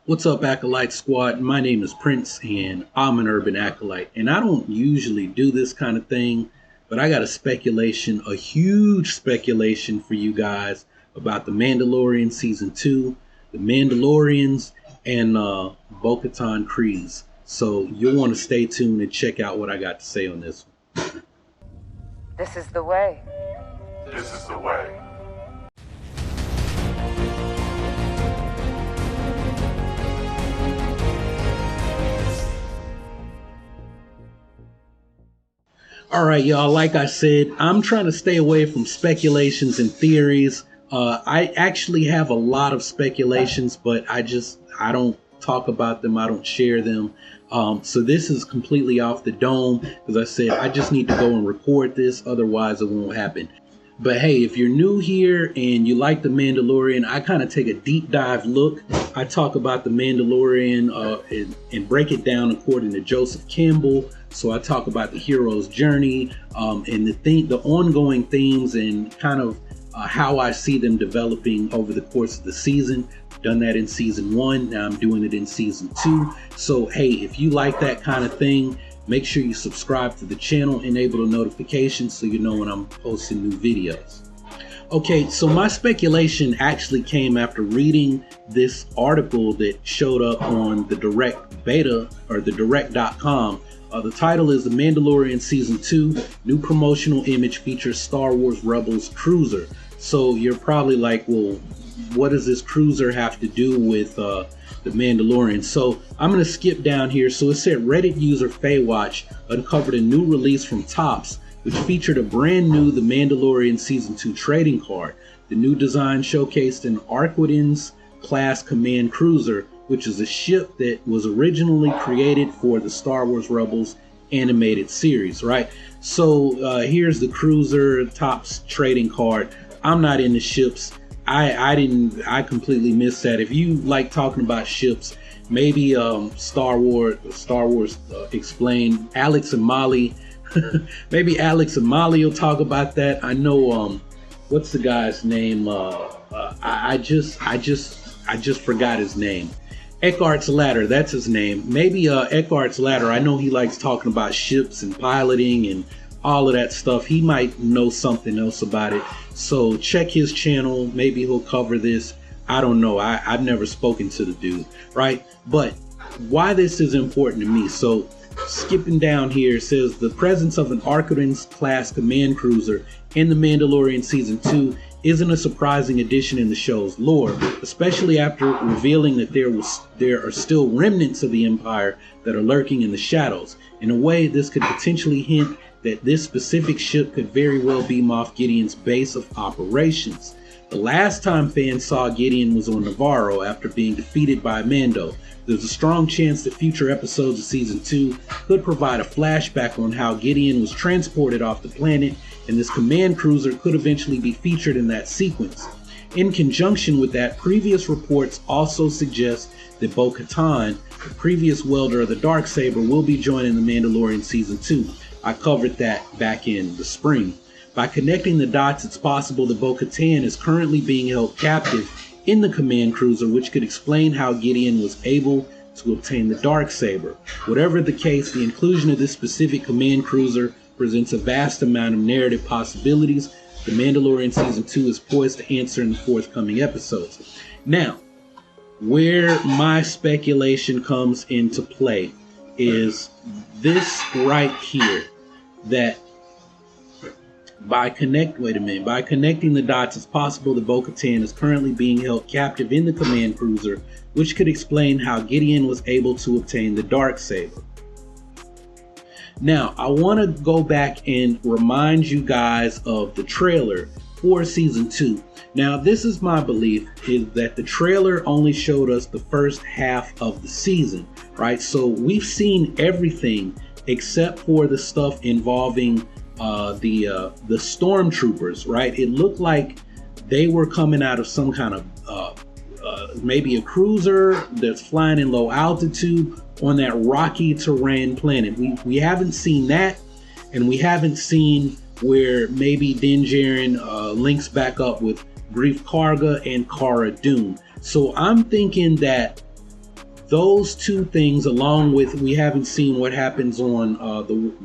What's up, Acolyte Squad? My name is Prince, and I'm an urban acolyte. And I don't usually do this kind of thing, but I got a huge speculation for you guys about The Mandalorian Season 2, The Mandalorians, and Bo-Katan Kryze. So you'll want to stay tuned and check out what I got to say on this one. This is the way. This is the way. All right, y'all, like I said, I'm trying to stay away from speculations and theories. I actually have a lot of speculations, but I don't talk about them. I don't share them. So this is completely off the dome. As I said, I just need to go and record this. Otherwise, it won't happen. But hey, if you're new here and you like The Mandalorian, I kind of take a deep dive look. I talk about The Mandalorian and break it down according to Joseph Campbell. So I talk about the hero's journey and the ongoing themes and kind of how I see them developing over the course of the season. Done that in season 1. Now I'm doing it in season 2. So hey, if you like that kind of thing, make sure you subscribe to the channel, enable the notifications so you know when I'm posting new videos. Okay, so my speculation actually came after reading this article that showed up on the direct beta or the direct.com. The title is The Mandalorian Season 2, New Promotional Image Features Star Wars Rebels Cruiser. So you're probably like, well, what does this cruiser have to do with The Mandalorian? So I'm going to skip down here. So it said Reddit user Faywatch uncovered a new release from Topps, which featured a brand new The Mandalorian Season 2 trading card. The new design showcased an ACOLYTES class command cruiser, which is a ship that was originally created for the Star Wars Rebels animated series, right? So here's the cruiser Topps trading card. I'm not into ships. I completely missed that. If you like talking about ships, maybe Star Wars Explained, Alex and Molly, maybe Alex and Molly will talk about that. I know what's the guy's name? I just forgot his name. Eckhart's Ladder, that's his name. Maybe Eckhart's Ladder. I know he likes talking about ships and piloting and all of that stuff. He might know something else about it. So check his channel. Maybe he'll cover this. I don't know. I've never spoken to the dude, right? But why this is important to me. So skipping down here, it says the presence of an ACOLYTES class command cruiser in The Mandalorian Season 2 isn't a surprising addition in the show's lore, especially after revealing that there are still remnants of the Empire that are lurking in the shadows. In a way, this could potentially hint that this specific ship could very well be Moff Gideon's base of operations. The last time fans saw Gideon was on Navarro after being defeated by Mando. There's a strong chance that future episodes of Season 2 could provide a flashback on how Gideon was transported off the planet, and this command cruiser could eventually be featured in that sequence. In conjunction with that, previous reports also suggest that Bo-Katan, the previous welder of the Darksaber, will be joining The Mandalorian Season 2. I covered that back in the spring. By connecting the dots, it's possible that Bo-Katan is currently being held captive in the command cruiser, which could explain how Gideon was able to obtain the Darksaber. Whatever the case, the inclusion of this specific command cruiser presents a vast amount of narrative possibilities. The Mandalorian Season 2 is poised to answer in the forthcoming episodes. Now, where my speculation comes into play is this right here, that by connecting the dots, it's possible that Bo-Katan is currently being held captive in the command cruiser, which could explain how Gideon was able to obtain the Darksaber. Now, I want to go back and remind you guys of the trailer for Season 2. Now, this is my belief, is that the trailer only showed us the first half of the season, right? So we've seen everything except for the stuff involving the stormtroopers, right? It looked like they were coming out of some kind of maybe a cruiser that's flying in low altitude on that rocky terrain planet. We haven't seen that, and we haven't seen where maybe Dinn Djarin links back up with Grief Karga and Cara Dune. So I'm thinking that those two things, along with we haven't seen what happens on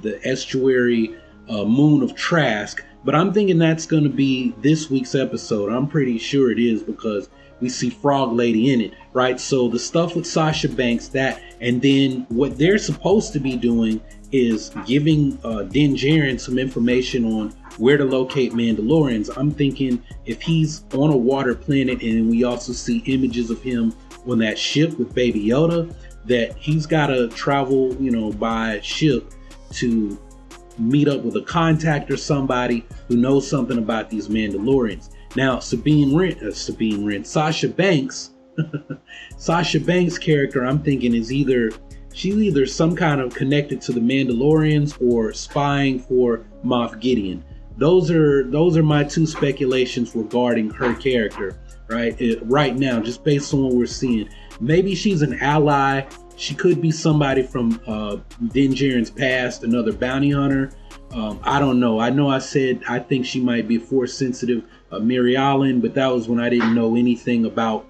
the estuary moon of Trask, but I'm thinking that's going to be this week's episode. I'm pretty sure it is because we see Frog Lady in it, right? So the stuff with Sasha Banks, that, and then what they're supposed to be doing is giving Dinn Djarin some information on where to locate Mandalorians. I'm thinking if he's on a water planet, and we also see images of him on that ship with Baby Yoda, that he's got to travel, by ship to meet up with a contact or somebody who knows something about these Mandalorians. Now, Sasha Banks, Sasha Banks' character, I'm thinking she's either some kind of connected to the Mandalorians or spying for Moff Gideon. Those are my two speculations regarding her character, right? Right now, just based on what we're seeing. Maybe she's an ally. She could be somebody from Dinn Djarin's past, another bounty hunter. I don't know. I know I said I think she might be force sensitive, Mary Allen, but that was when I didn't know anything about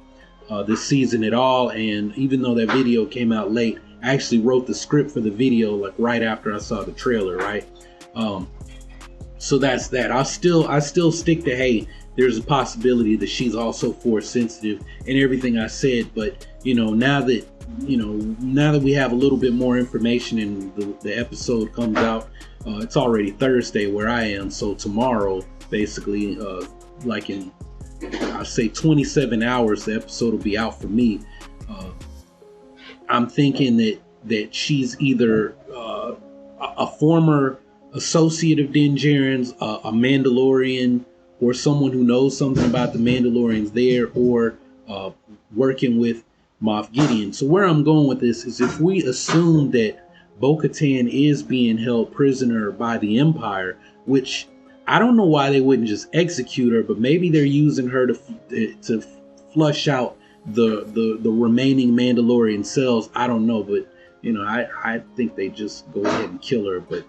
this season at all. And even though that video came out late, I actually wrote the script for the video like right after I saw the trailer, right? So that's that. I still stick to, hey, there's a possibility that she's also force sensitive and everything I said. But now that we have a little bit more information and the episode comes out, it's already Thursday where I am. So tomorrow, basically, like in, I say 27 hours, the episode will be out for me. I'm thinking that she's either a former associate of Dinn Djarin's, a Mandalorian, or someone who knows something about the Mandalorians there, or working with Moff Gideon. So where I'm going with this is, if we assume that Bo-Katan is being held prisoner by the Empire, which I don't know why they wouldn't just execute her, but maybe they're using her to flush out the remaining Mandalorian cells. I don't know, but I think they just go ahead and kill her. But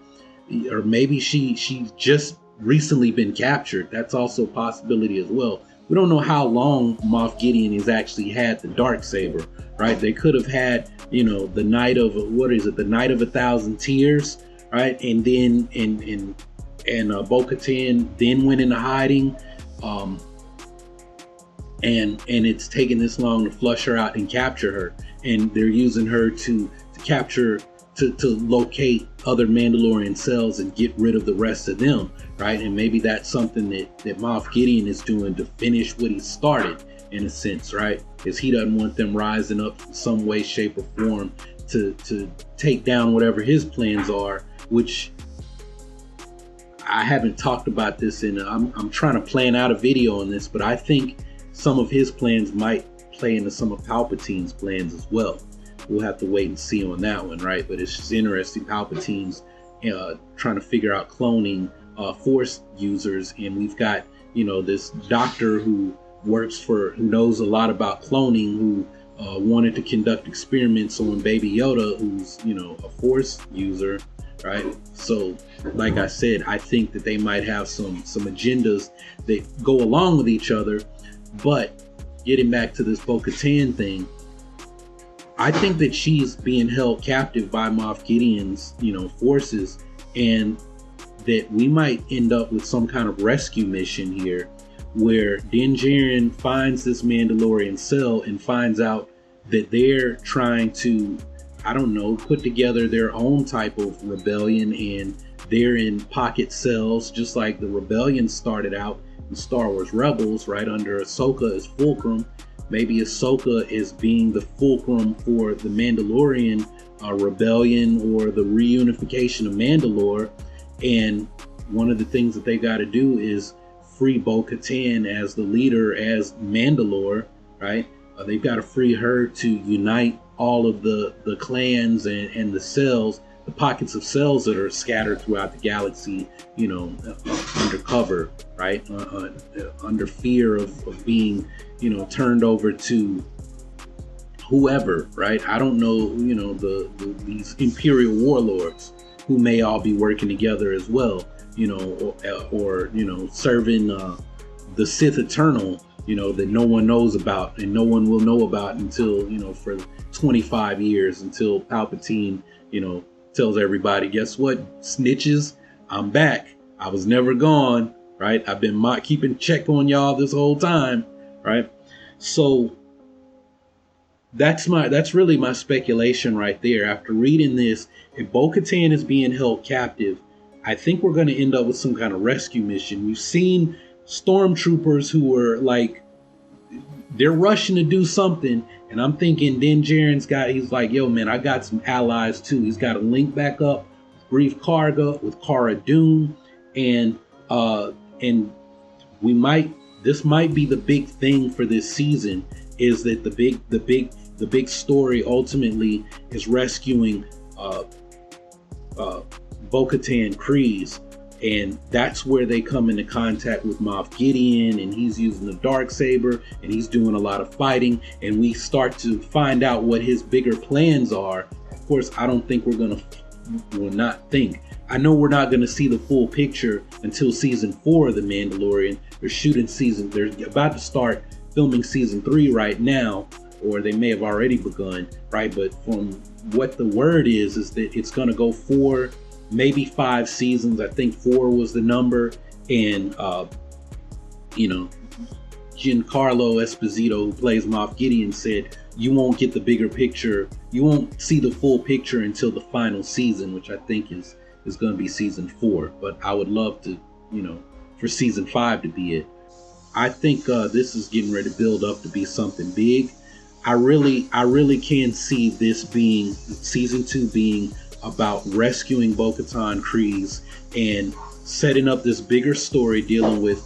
or maybe she's just recently been captured. That's also a possibility as well. We don't know how long Moff Gideon has actually had the Darksaber, right? They could have had, the night of the night of 1,000 tears, right? And then Bo-Katan then went into hiding, and it's taken this long to flush her out and capture her, and they're using her to capture, to locate other Mandalorian cells and get rid of the rest of them, right? And maybe that's something that Moff Gideon is doing to finish what he started, in a sense, right? Because he doesn't want them rising up in some way, shape, or form to take down whatever his plans are, which I haven't talked about this, and I'm trying to plan out a video on this, but I think some of his plans might play into some of Palpatine's plans as well. We'll have to wait and see on that one, right? But it's just interesting. Palpatine's trying to figure out cloning Force users, and we've got this doctor who knows a lot about cloning, who wanted to conduct experiments on Baby Yoda, who's a Force user, right? So, like I said, I think that they might have some agendas that go along with each other. But getting back to this Bo-Katan thing, I think that she's being held captive by Moff Gideon's, forces, and that we might end up with some kind of rescue mission here, where Dinn Djarin finds this Mandalorian cell and finds out that they're trying to, put together their own type of rebellion, and they're in pocket cells, just like the rebellion started out in Star Wars Rebels, right under Ahsoka as fulcrum. Maybe Ahsoka is being the fulcrum for the Mandalorian rebellion, or the reunification of Mandalore. And one of the things that they got to do is free Bo-Katan as the leader, as Mandalore, right? They've got to free her to unite all of the clans and the cells, the pockets of cells that are scattered throughout the galaxy, undercover, right? Under fear of being, turned over to whoever, right? I don't know, these Imperial warlords who may all be working together as well, or serving the Sith Eternal that no one knows about and no one will know about until, for 25 years, until Palpatine, tells everybody, guess what, snitches, I'm back. I was never gone, right? I've been keeping check on y'all this whole time, right? So that's really my speculation right there. After reading this, if Bo-Katan is being held captive, I think we're going to end up with some kind of rescue mission. We've seen stormtroopers who were like, they're rushing to do something, and I'm thinking Dinn Djarin's he's like, yo man, I got some allies too. He's got a link back up with Grief Karga, with Cara Dune, and this might be the big thing for this season, is that the big story ultimately is rescuing Bo-Katan Kryze, and that's where they come into contact with Moff Gideon, and he's using the Darksaber, and he's doing a lot of fighting, and we start to find out what his bigger plans are. Of course, I don't think I know we're not gonna see the full picture until season 4 of The Mandalorian. They're about to start filming season 3 right now, or they may have already begun, right? But from what the word is that it's gonna go 4, maybe 5 seasons. I think 4 was the number. And Giancarlo Esposito, who plays Moff Gideon, said you won't get the bigger picture, you won't see the full picture until the final season, which I think is going to be season 4. But I would love to, for season 5 to be it. I think this is getting ready to build up to be something big. I really can see this being season 2 being about rescuing Bo-Katan Kryze and setting up this bigger story dealing with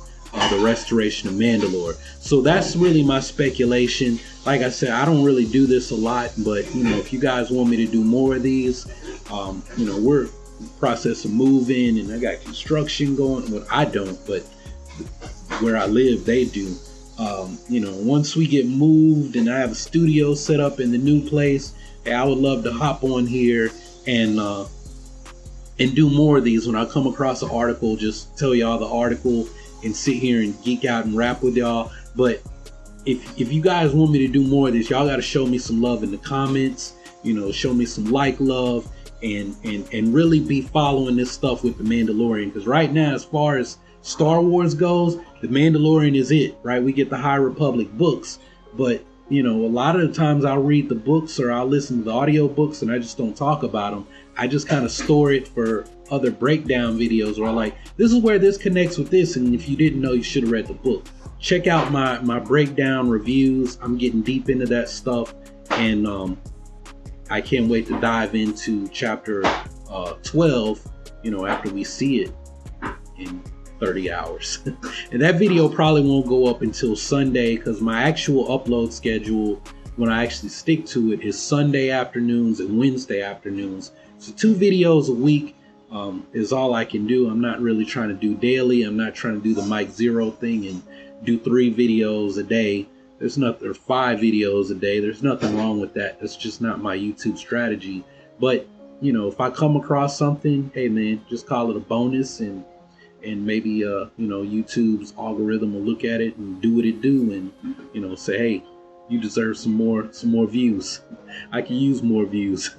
the restoration of Mandalore. So that's really my speculation. Like I said, I don't really do this a lot, but if you guys want me to do more of these, we're in the process of moving, and I got construction going. Well, I don't, but where I live, they do. Once we get moved and I have a studio set up in the new place, hey, I would love to hop on here and do more of these. When I come across an article, just tell y'all the article and sit here and geek out and rap with y'all. But if you guys want me to do more of this, y'all got to show me some love in the comments. Show me some love, and really be following this stuff with The Mandalorian, because right now, as far as Star Wars goes, The Mandalorian is it, right? We get the High Republic books, but a lot of the times I'll read the books or I'll listen to the audio books and I just don't talk about them. I just kind of store it for other breakdown videos where I'm like, this is where this connects with this, and if you didn't know, you should have read the book. Check out my breakdown reviews. I'm getting deep into that stuff, and I can't wait to dive into chapter 12, after we see it in 30 hours. And that video probably won't go up until Sunday, because my actual upload schedule, when I actually stick to it, is Sunday afternoons and Wednesday afternoons. So 2 videos a week is all I can do. I'm not really trying to do daily. I'm not trying to do the Mike Zero thing and do 3 videos a day. There's nothing, or 5 videos a day. There's nothing wrong with that. That's just not my YouTube strategy. But if I come across something, hey man, just call it a bonus, and maybe YouTube's algorithm will look at it and do what it do, and say, hey, you deserve some more views. I can use more views.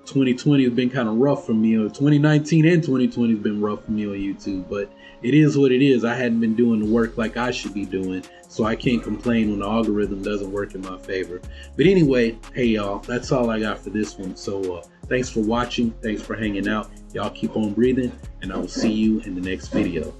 2020 has been kind of rough for me. 2019 and 2020 has been rough for me on YouTube, but it is what it is. I hadn't been doing the work like I should be doing, so I can't complain when the algorithm doesn't work in my favor. But anyway, hey y'all, that's all I got for this one. So thanks for watching. Thanks for hanging out. Y'all keep on breathing, and I will see you in the next video.